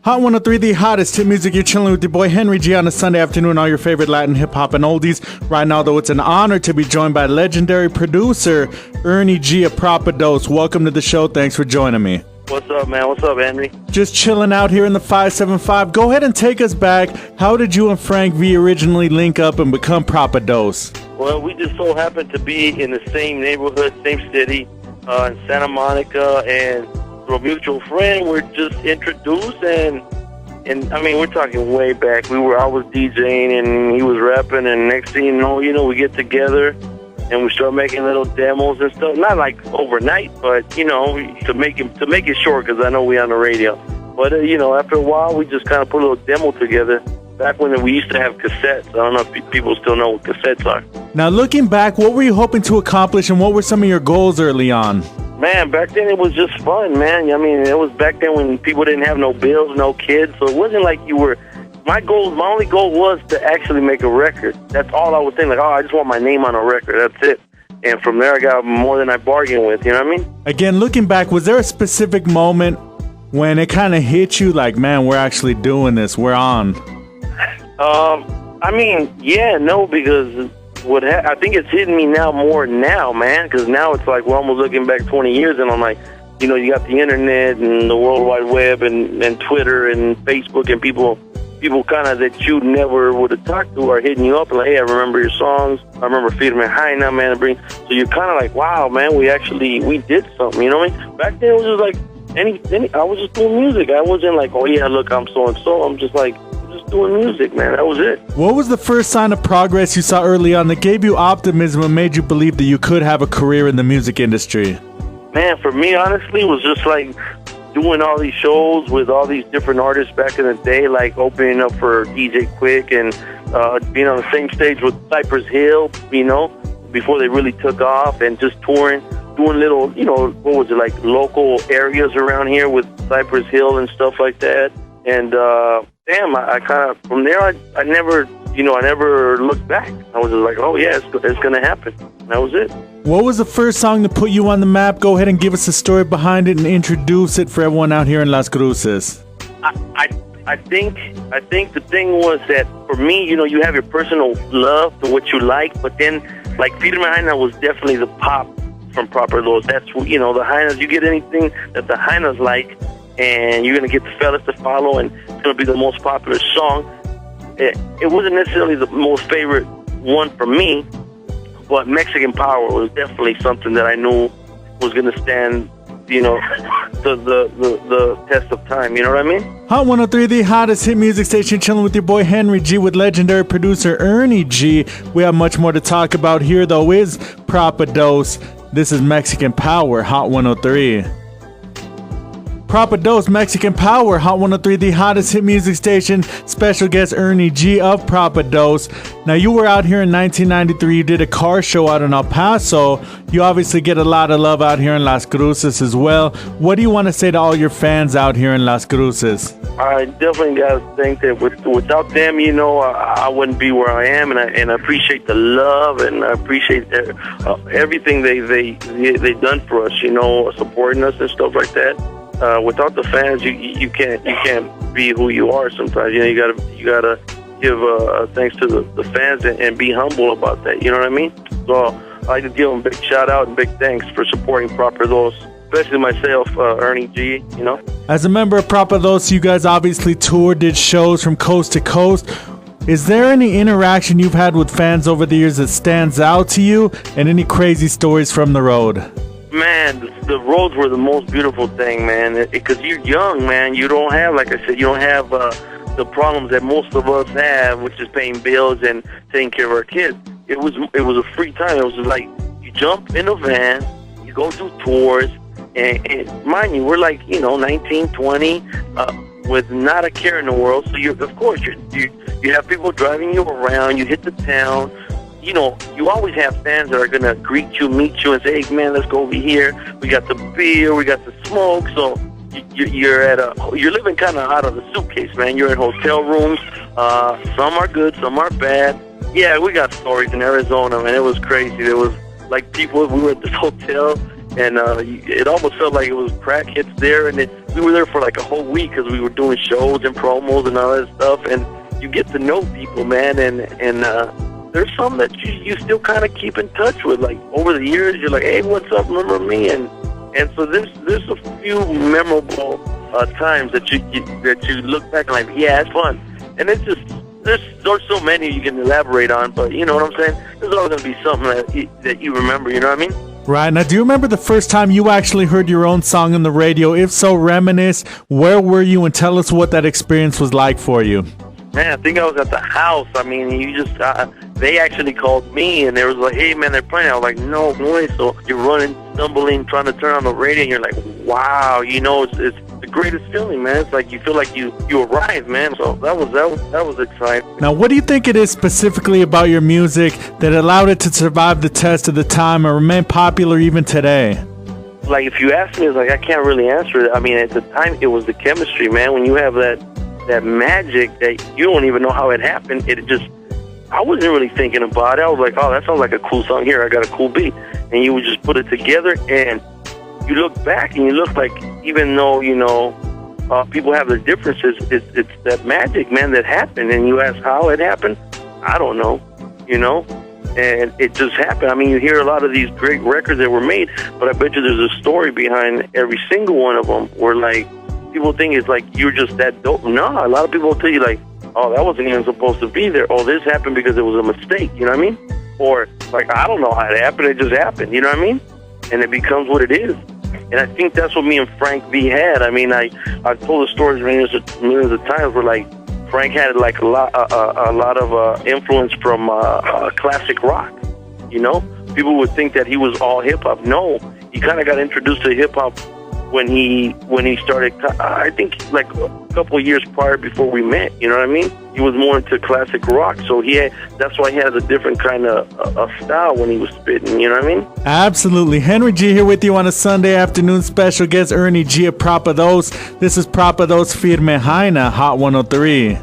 Hot 103, the hottest hit music. You're chilling with your boy Henry G on a Sunday afternoon. All your favorite Latin hip hop and oldies. Right now, though, it's an honor to be joined by legendary producer Ernie G of Proper. Welcome to the show. Thanks for joining me. What's up, man? What's up, Henry? Just chilling out here in the 575. Go ahead and take us back. How did you and Frank V originally link up and become Proper? Well, we just so happened to be in the same neighborhood, same city, in Santa Monica, and through a mutual friend, we're just introduced, and I mean, we're talking way back. I was DJing and he was rapping, and next thing you know, we get together and we start making little demos and stuff. Not like overnight, but to make it short, because I know we on the radio. But after a while, we just kind of put a little demo together. Back when we used to have cassettes. I don't know if people still know what cassettes are. Now, looking back, what were you hoping to accomplish, and what were some of your goals early on? Man, back then it was just fun, man. I mean, it was back then when people didn't have no bills, no kids, so it wasn't like you were... My only goal was to actually make a record. That's all I was saying, like, I just want my name on a record, that's it. And from there, I got more than I bargained with, you know what I mean? Again, looking back, was there a specific moment when it kind of hit you, like, man, we're actually doing this, we're on? I mean, yeah, no, because... I think it's hitting me more now, man, because now it's like we're almost looking back 20 years, and I'm like, you got the internet and the World Wide Web and Twitter and Facebook, and people kind of that you never would have talked to are hitting you up and like, hey, I remember your songs. I remember Firme Jaina, man. So you're kind of like, wow, man, we did something, you know what I mean? Back then it was just like, I was just doing music. I wasn't like, oh yeah, look, I'm so-and-so. I'm just like, doing music, man. That was it. What was the first sign of progress you saw early on that gave you optimism and made you believe that you could have a career in the music industry? Man, for me, honestly, it was just like doing all these shows with all these different artists back in the day, like opening up for DJ Quick and being on the same stage with Cypress Hill, before they really took off, and just touring, doing little, what was it, like local areas around here with Cypress Hill and stuff like that. And I kind of, from there, I never looked back. I was just like, oh yeah, it's going to happen. And that was it. What was the first song to put you on the map? Go ahead and give us the story behind it and introduce it for everyone out here in Las Cruces. I think the thing was that for me, you have your personal love to what you like, but then like Firme Jaina was definitely the pop from Proper. That's the Jainas. You get anything that the Jainas like, and you're going to get the fellas to follow, and it's going to be the most popular song. It wasn't necessarily the most favorite one for me, but Mexican Power was definitely something that I knew was going to stand, the test of time, you know what I mean? Hot 103, the hottest hit music station, chilling with your boy Henry G with legendary producer Ernie G. We have much more to talk about here, though, is Proper. This is Mexican Power, Hot 103. Proper, Mexican Power, Hot 103, the hottest hit music station. Special guest Ernie G of Proper. Now, you were out here in 1993. You did a car show out in El Paso. You obviously get a lot of love out here in Las Cruces as well. What do you want to say to all your fans out here in Las Cruces? I definitely got to think that without them, I wouldn't be where I am, and I appreciate the love, and I appreciate everything they done for us, supporting us and stuff like that. Without the fans, you can't be who you are. Sometimes you gotta give thanks to the fans and be humble about that. You know what I mean? So I like to give them a big shout out and big thanks for supporting Proper, especially myself, Ernie G. As a member of Proper, you guys obviously toured, did shows from coast to coast. Is there any interaction you've had with fans over the years that stands out to you, and any crazy stories from the road? Man, the roads were the most beautiful thing, man, because you're young, man. You don't have, like I said, the problems that most of us have, which is paying bills and taking care of our kids. It was a free time. It was just like you jump in a van, you go do tours, and mind you, we're like 19, 20, with not a care in the world. So you have people driving you around. You hit the town. You always have fans that are going to greet you, meet you, and say, hey, man, let's go over here. We got the beer, we got the smoke. So you're living kind of out of the suitcase, man. You're in hotel rooms. Some are good, some are bad. Yeah, we got stories in Arizona, man. It was crazy. There was like people, we were at this hotel, and it almost felt like it was crack hits there, and we were there for like a whole week because we were doing shows and promos and all that stuff, and you get to know people, man, and there's some that you still kind of keep in touch with, like over the years. You're like, hey, what's up? Remember me? And so there's a few memorable times that you look back and like, yeah, it's fun, and it's just. There's so many you can elaborate on, but you know what I'm saying? There's always going to be something that you remember, you know what I mean? Right. Now, do you remember the first time you actually heard your own song on the radio? If so, reminisce. Where were you? And tell us what that experience was like for you. Man, I think I was at the house. I mean, they actually called me, and they was like, hey, man, they're playing. I was like, no way. So you're running, stumbling, trying to turn on the radio, and you're like, wow, you know, it's the greatest feeling, man. It's like you feel like you arrived, man. So that was exciting. Now, what do you think it is specifically about your music that allowed it to survive the test of the time and remain popular even today? Like, if you ask me, it's like I can't really answer it. I mean, at the time, it was the chemistry, man. When you have that magic that you don't even know how it happened, I wasn't really thinking about it. I was like, oh, that sounds like a cool song here. I got a cool beat. And you would just put it together, and you look back and you look like, even though, you know, people have their differences, it's that magic, man, that happened. And you ask how it happened, I don't know, you know, and it just happened. I mean, you hear a lot of these great records that were made, but I bet you there's a story behind every single one of them where, like, people think it's like you're just that dope. No, a lot of people will tell you, like, oh, that wasn't even supposed to be there. Oh, this happened because it was a mistake, you know what I mean? Or, like, I don't know how it happened, it just happened, you know what I mean? And it becomes what it is. And I think that's what me and Frank V had. I mean, I told the stories millions of times where, like, Frank had, like, a lot of influence from classic rock, you know? People would think that he was all hip-hop. No, he kind of got introduced to hip-hop when he started, I think, like a couple of years prior before we met, you know what I mean? He was more into classic rock, so that's why he has a different kind of style when he was spitting, you know what I mean? Absolutely. Henry G here with you on a Sunday afternoon special guest, Ernie G of Proper. This is Proper Firme Jaina, Hot 103.